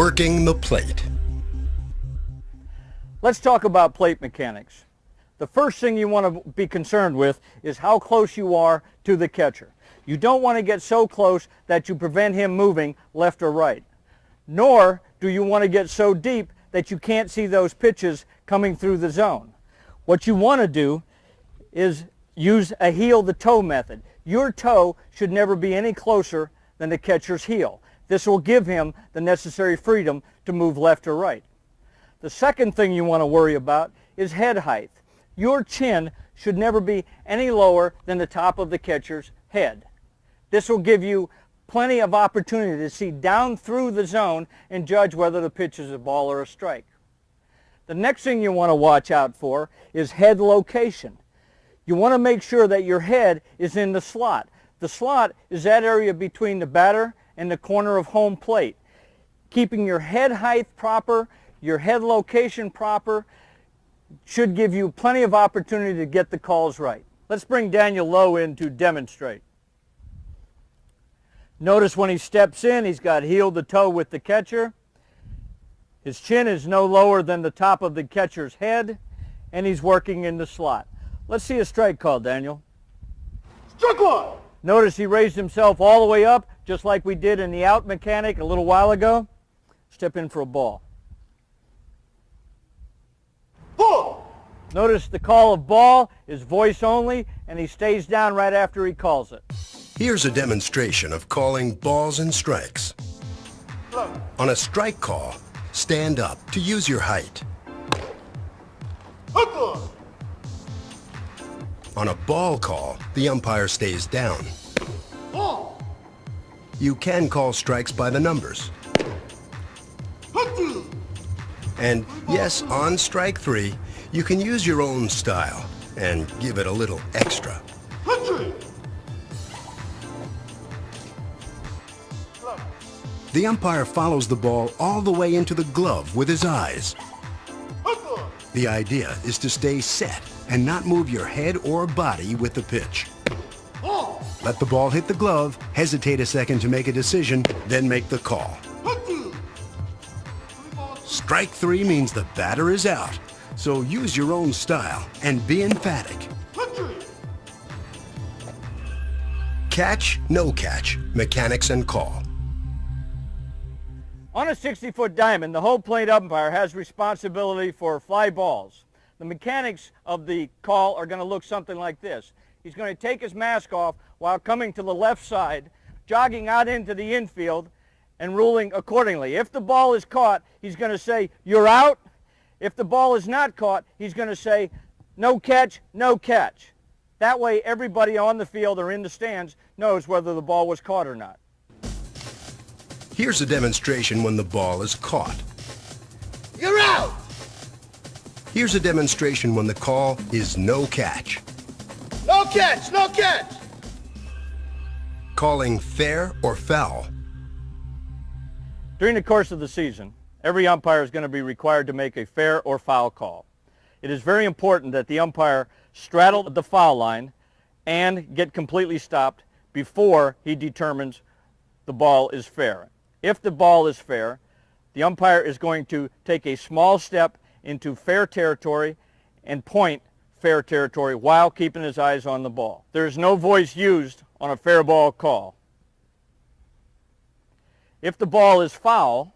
Working the plate. Let's talk about plate mechanics. The first thing you want to be concerned with is how close you are to the catcher. You don't want to get so close that you prevent him moving left or right. Nor do you want to get so deep that you can't see those pitches coming through the zone. What you want to do is use a heel-to-toe method. Your toe should never be any closer than the catcher's heel. This will give him the necessary freedom to move left or right. The second thing you want to worry about is head height. Your chin should never be any lower than the top of the catcher's head. This will give you plenty of opportunity to see down through the zone and judge whether the pitch is a ball or a strike. The next thing you want to watch out for is head location. You want to make sure that your head is in the slot. The slot is that area between the batter and the corner of home plate. Keeping your head height proper, your head location proper, should give you plenty of opportunity to get the calls right. Let's bring Daniel Lowe in to demonstrate. Notice when he steps in, he's got heel to toe with the catcher. His chin is no lower than the top of the catcher's head, and he's working in the slot. Let's see a strike call, Daniel. Strike one! Notice he raised himself all the way up, just like we did in the out mechanic a little while ago. Step in for a ball. Ball! Notice the call of ball is voice only, and he stays down right after he calls it. Here's a demonstration of calling balls and strikes. Low. On a strike call, stand up to use your height. Hook on! On a ball call, the umpire stays down. Ball! You can call strikes by the numbers. Hook two! And yes, on strike three, you can use your own style and give it a little extra. Hook three! Low. The umpire follows the ball all the way into the glove with his eyes. Hook on! The idea is to stay set and not move your head or body with the pitch. Ball! Let the ball hit the glove, hesitate a second to make a decision, then make the call. Hook two! Strike three means the batter is out, so use your own style and be emphatic. Hook three! Catch, no catch, mechanics and call. On a 60-foot diamond, the home plate umpire has responsibility for fly balls. The mechanics of the call are going to look something like this. He's going to take his mask off while coming to the left side, jogging out into the infield, and ruling accordingly. If the ball is caught, he's going to say, "You're out." If the ball is not caught, he's going to say, "No catch, no catch." That way, everybody on the field or in the stands knows whether the ball was caught or not. Here's a demonstration when the ball is caught. You're out! Here's a demonstration when the call is no catch. No catch! No catch! Calling fair or foul. During the course of the season, every umpire is going to be required to make a fair or foul call. It is very important that the umpire straddle the foul line and get completely stopped before he determines the ball is fair. If the ball is fair, the umpire is going to take a small step into fair territory and point fair territory while keeping his eyes on the ball. There is no voice used on a fair ball call. If the ball is foul,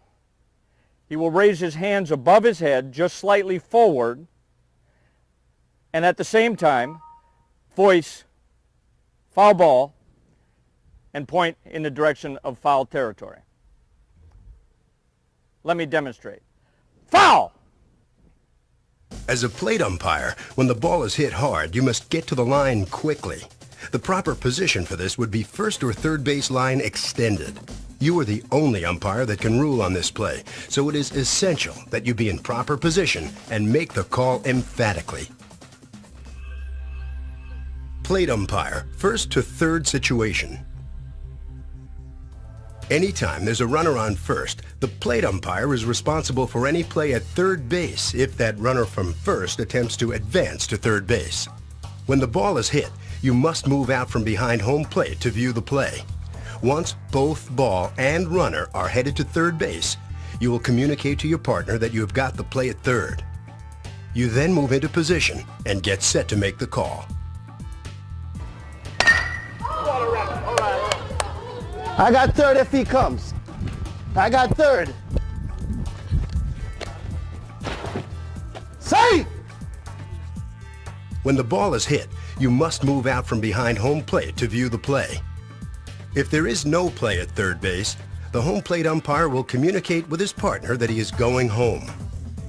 he will raise his hands above his head just slightly forward, and at the same time voice foul ball and point in the direction of foul territory. Let me demonstrate. Foul! As a plate umpire, when the ball is hit hard, you must get to the line quickly. The proper position for this would be first or third base line extended. You are the only umpire that can rule on this play, so it is essential that you be in proper position and make the call emphatically. Plate umpire, first to third situation. Anytime there's a runner on first, the plate umpire is responsible for any play at third base if that runner from first attempts to advance to third base. When the ball is hit, you must move out from behind home plate to view the play. Once both ball and runner are headed to third base, you will communicate to your partner that you have got the play at third. You then move into position and get set to make the call. I got third if he comes. I got third. Safe! When the ball is hit, you must move out from behind home plate to view the play. If there is no play at third base, the home plate umpire will communicate with his partner that he is going home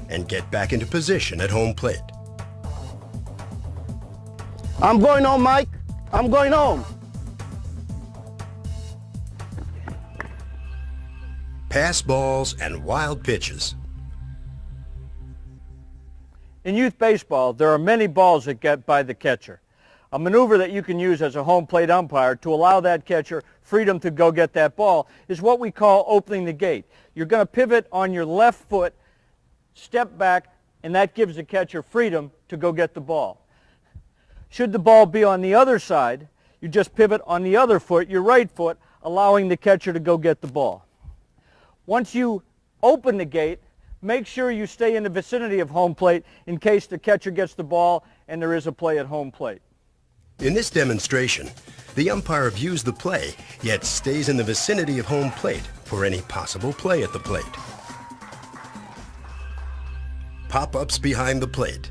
and get back into position at home plate. I'm going home, Mike. I'm going home. Pass balls and wild pitches. In youth baseball, there are many balls that get by the catcher. A maneuver that you can use as a home plate umpire to allow that catcher freedom to go get that ball is what we call opening the gate. You're going to pivot on your left foot, step back, and that gives the catcher freedom to go get the ball. Should the ball be on the other side, you just pivot on the other foot, your right foot, allowing the catcher to go get the ball. Once you open the gate, make sure you stay in the vicinity of home plate in case the catcher gets the ball and there is a play at home plate. In this demonstration, the umpire views the play, yet stays in the vicinity of home plate for any possible play at the plate. Pop-ups behind the plate.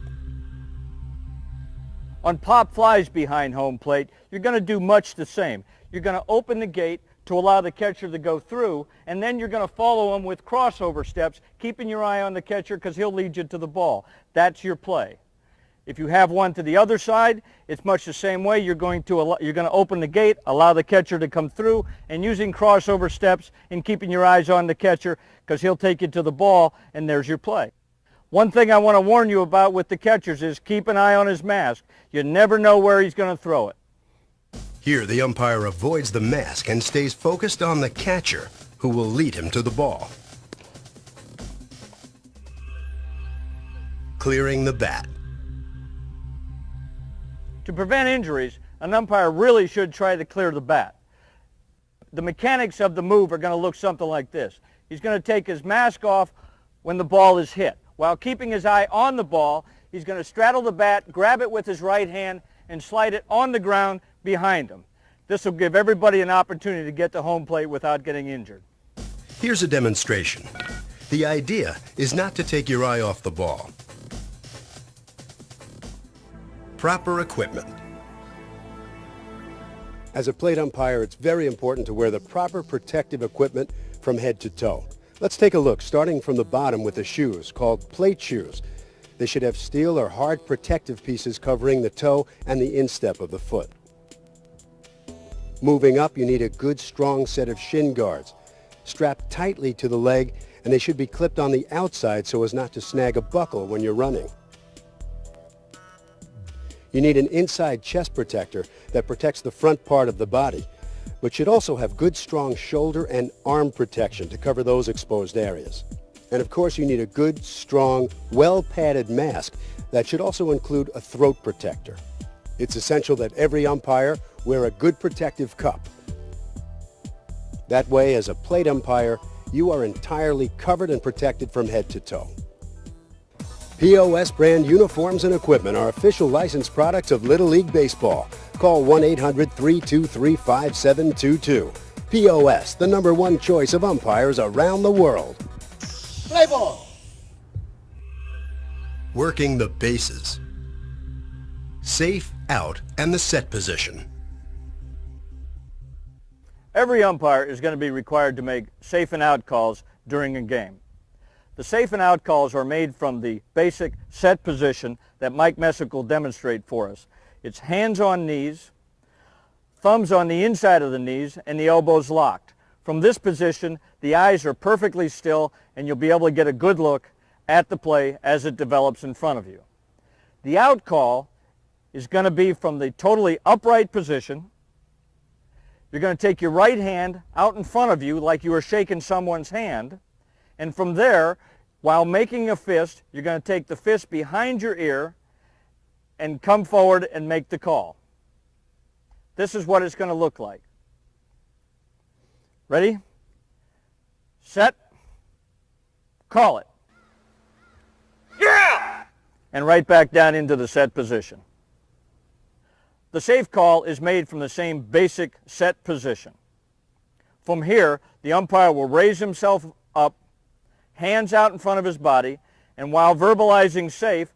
On pop flies behind home plate, you're going to do much the same. You're going to open the gate to allow the catcher to go through, and then you're going to follow him with crossover steps, keeping your eye on the catcher because he'll lead you to the ball. That's your play. If you have one to the other side, it's much the same way. You're going to open the gate, allow the catcher to come through, and using crossover steps and keeping your eyes on the catcher because he'll take you to the ball, and there's your play. One thing I want to warn you about with the catchers is keep an eye on his mask. You never know where he's going to throw it. Here, the umpire avoids the mask and stays focused on the catcher, who will lead him to the ball. Clearing the bat. To prevent injuries, an umpire really should try to clear the bat. The mechanics of the move are going to look something like this. He's going to take his mask off when the ball is hit. While keeping his eye on the ball, he's going to straddle the bat, grab it with his right hand, and slide it on the ground behind him. This will give everybody an opportunity to get to home plate without getting injured. Here's a demonstration. The idea is not to take your eye off the ball. Proper equipment. As a plate umpire, it's very important to wear the proper protective equipment from head to toe. Let's take a look, starting from the bottom with the shoes, called plate shoes. They should have steel or hard protective pieces covering the toe and the instep of the foot. Moving up, you need a good, strong set of shin guards, strapped tightly to the leg, and they should be clipped on the outside so as not to snag a buckle when you're running. You need an inside chest protector that protects the front part of the body, but should also have good, strong shoulder and arm protection to cover those exposed areas. And of course, you need a good, strong, well-padded mask that should also include a throat protector. It's essential that every umpire wear a good protective cup. That way, as a plate umpire, you are entirely covered and protected from head to toe. POS brand uniforms and equipment are official licensed products of Little League Baseball. Call 1-800-323-5722. POS, the #1 choice of umpires around the world. Play ball. Working the bases. Safe, out, and the set position. Every umpire is going to be required to make safe and out calls during a game. The safe and out calls are made from the basic set position that Mike Messick will demonstrate for us. It's hands on knees, thumbs on the inside of the knees, and the elbows locked. From this position, the eyes are perfectly still, and you'll be able to get a good look at the play as it develops in front of you. The out call is going to be from the totally upright position. You're going to take your right hand out in front of you like you were shaking someone's hand. And from there, while making a fist, you're going to take the fist behind your ear and come forward and make the call. This is what it's going to look like. Ready? Set. Call it. Yeah! And right back down into the set position. The safe call is made from the same basic set position. From here, the umpire will raise himself up, hands out in front of his body, and while verbalizing safe,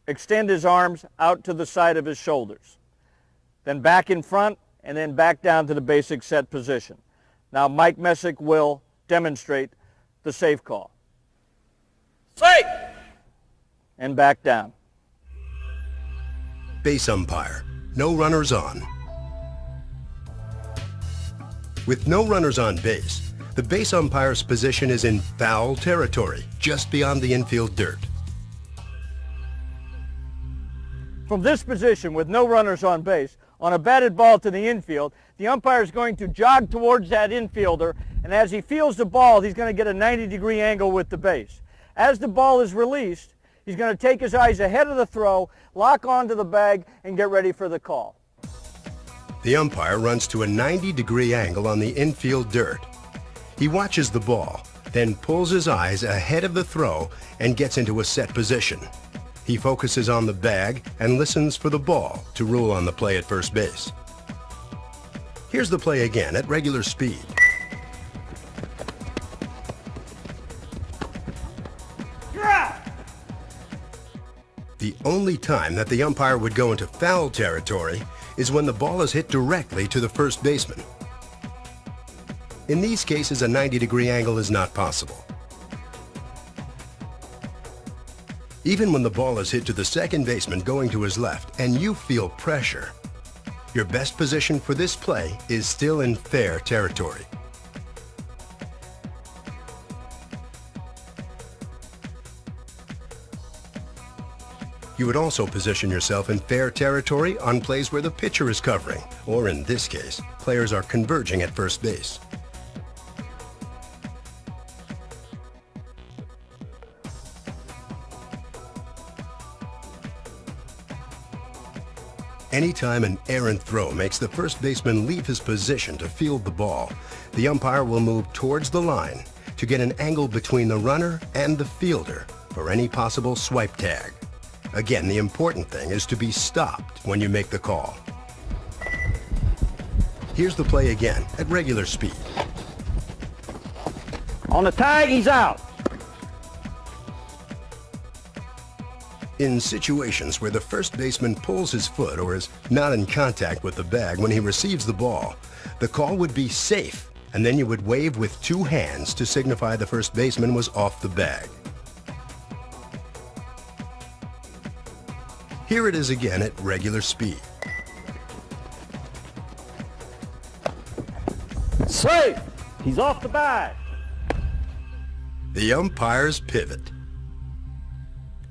extend his arms out to the side of his shoulders. Then back in front, and then back down to the basic set position. Now Mike Messick will demonstrate the safe call. Safe! And back down. Base umpire. No runners on. With no runners on base, the base umpire's position is in foul territory, just beyond the infield dirt. From this position, with no runners on base, on a batted ball to the infield, the umpire is going to jog towards that infielder, and as he feels the ball, he's going to get a 90-degree angle with the base. As the ball is released, he's going to take his eyes ahead of the throw, lock onto the bag, and get ready for the call. The umpire runs to a 90-degree angle on the infield dirt. He watches the ball, then pulls his eyes ahead of the throw and gets into a set position. He focuses on the bag and listens for the ball to rule on the play at first base. Here's the play again at regular speed. The only time that the umpire would go into foul territory is when the ball is hit directly to the first baseman. In these cases, a 90-degree angle is not possible. Even when the ball is hit to the second baseman going to his left and you feel pressure, your best position for this play is still in fair territory. You would also position yourself in fair territory on plays where the pitcher is covering, or in this case, players are converging at first base. Anytime an errant throw makes the first baseman leave his position to field the ball, the umpire will move towards the line to get an angle between the runner and the fielder for any possible swipe tag. Again, the important thing is to be stopped when you make the call. Here's the play again at regular speed. On the tag, he's out. In situations where the first baseman pulls his foot or is not in contact with the bag when he receives the ball, the call would be safe, and then you would wave with two hands to signify the first baseman was off the bag. Here it is again at regular speed. Safe! He's off the bag. The umpire's pivot.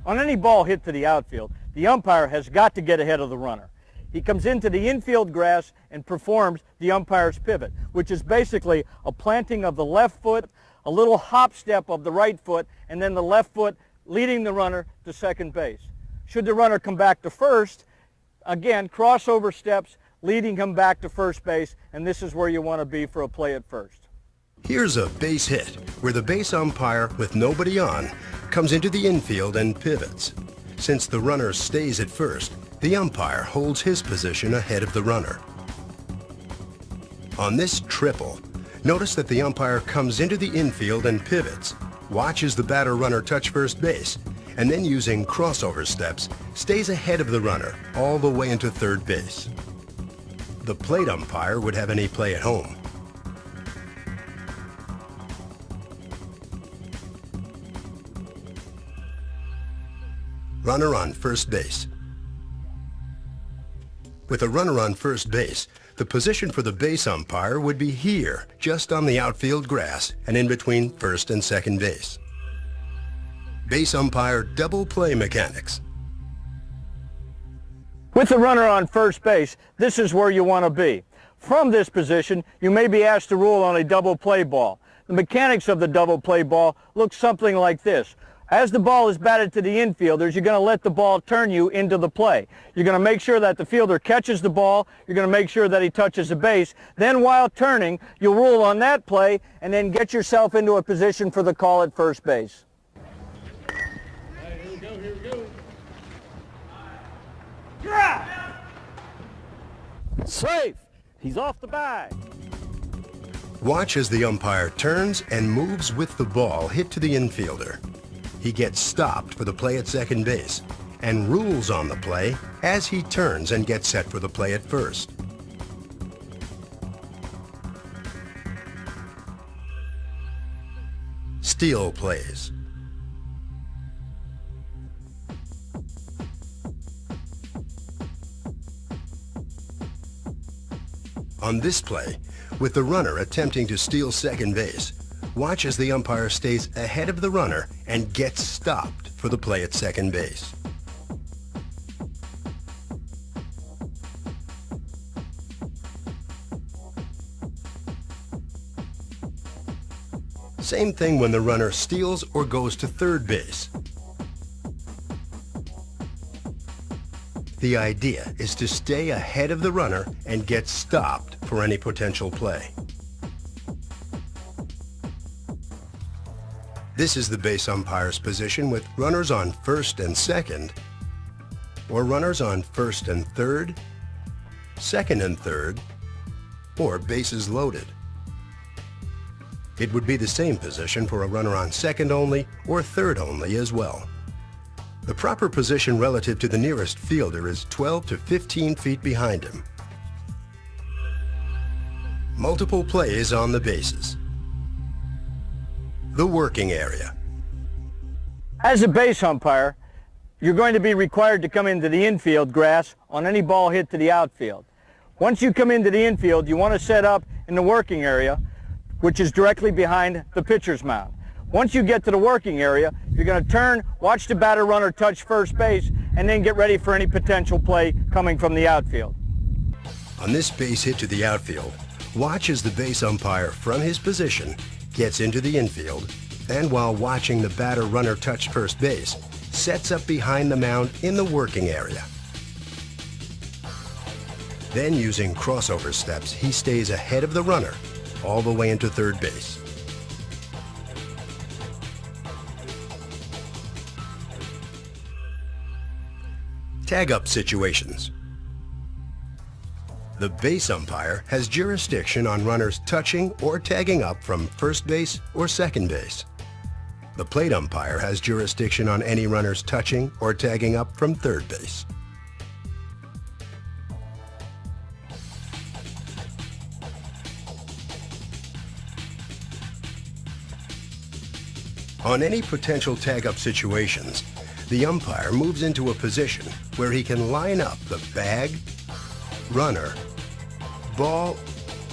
On any ball hit to the outfield, the umpire has got to get ahead of the runner. He comes into the infield grass and performs the umpire's pivot, which is basically a planting of the left foot, a little hop step of the right foot, and then the left foot leading the runner to second base. Should the runner come back to first, again, crossover steps leading him back to first base, and this is where you want to be for a play at first. Here's a base hit where the base umpire, with nobody on, comes into the infield and pivots. Since the runner stays at first, the umpire holds his position ahead of the runner. On this triple, notice that the umpire comes into the infield and pivots, watches the batter runner touch first base, and then using crossover steps, stays ahead of the runner all the way into third base. The plate umpire would have any play at home. Runner on first base. With a runner on first base, the position for the base umpire would be here, just on the outfield grass and in between first and second base. Base umpire double play mechanics. With the runner on first base, this is where you want to be. From this position, you may be asked to rule on a double play ball. The mechanics of the double play ball look something like this. As the ball is batted to the infielders, you're going to let the ball turn you into the play. You're going to make sure that the fielder catches the ball. You're going to make sure that he touches the base. Then while turning, you'll rule on that play and then get yourself into a position for the call at first base. Here we go. Safe. He's off the bag. Watch as the umpire turns and moves with the ball hit to the infielder. He gets stopped for the play at second base and rules on the play as he turns and gets set for the play at first. Steal plays. On this play, with the runner attempting to steal second base, watch as the umpire stays ahead of the runner and gets stopped for the play at second base. Same thing when the runner steals or goes to third base. The idea is to stay ahead of the runner and get stopped for any potential play. This is the base umpire's position with runners on first and second, or runners on first and third, second and third, or bases loaded. It would be the same position for a runner on second only or third only as well. The proper position relative to the nearest fielder is 12 to 15 feet behind him. Multiple plays on the bases. The working area. As a base umpire, you're going to be required to come into the infield grass on any ball hit to the outfield. Once you come into the infield, you want to set up in the working area, which is directly behind the pitcher's mound. Once you get to the working area, you're going to turn, watch the batter runner touch first base, and then get ready for any potential play coming from the outfield. On this base hit to the outfield, watch as the base umpire from his position gets into the infield, and while watching the batter runner touch first base, sets up behind the mound in the working area. Then using crossover steps, he stays ahead of the runner all the way into third base. Tag-up situations. The base umpire has jurisdiction on runners touching or tagging up from first base or second base. The plate umpire has jurisdiction on any runners touching or tagging up from third base. On any potential tag-up situations, the umpire moves into a position where he can line up the bag, runner, ball,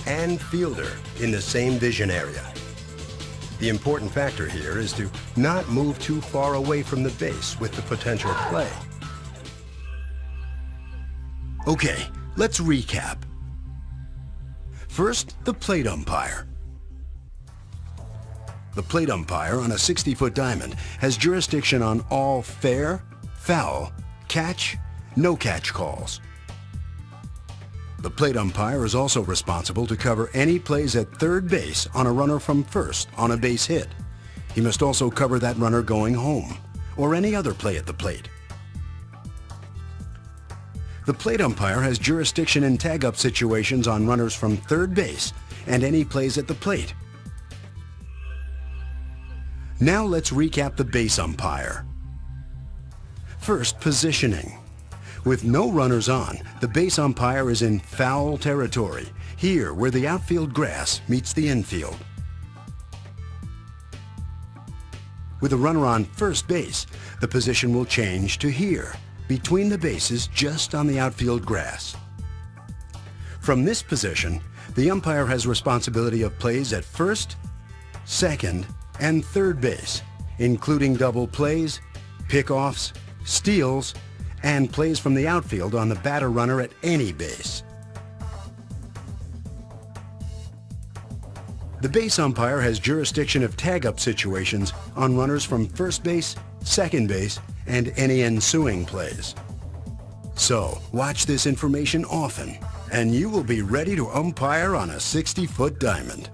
and fielder in the same vision area. The important factor here is to not move too far away from the base with the potential play. Okay, let's recap. First, the plate umpire. The plate umpire on a 60-foot diamond has jurisdiction on all fair, foul, catch, no catch calls. The plate umpire is also responsible to cover any plays at third base on a runner from first on a base hit. He must also cover that runner going home or any other play at the plate. The plate umpire has jurisdiction in tag-up situations on runners from third base and any plays at the plate. Now let's recap the base umpire. First, positioning. With no runners on, the base umpire is in foul territory, here where the outfield grass meets the infield. With a runner on first base, the position will change to here, between the bases just on the outfield grass. From this position, the umpire has responsibility of plays at first, second, and third base, including double plays, pickoffs, steals, and plays from the outfield on the batter runner at any base. The base umpire has jurisdiction of tag-up situations on runners from first base second base, and any ensuing plays. So, watch this information often, and you will be ready to umpire on a 60-foot diamond.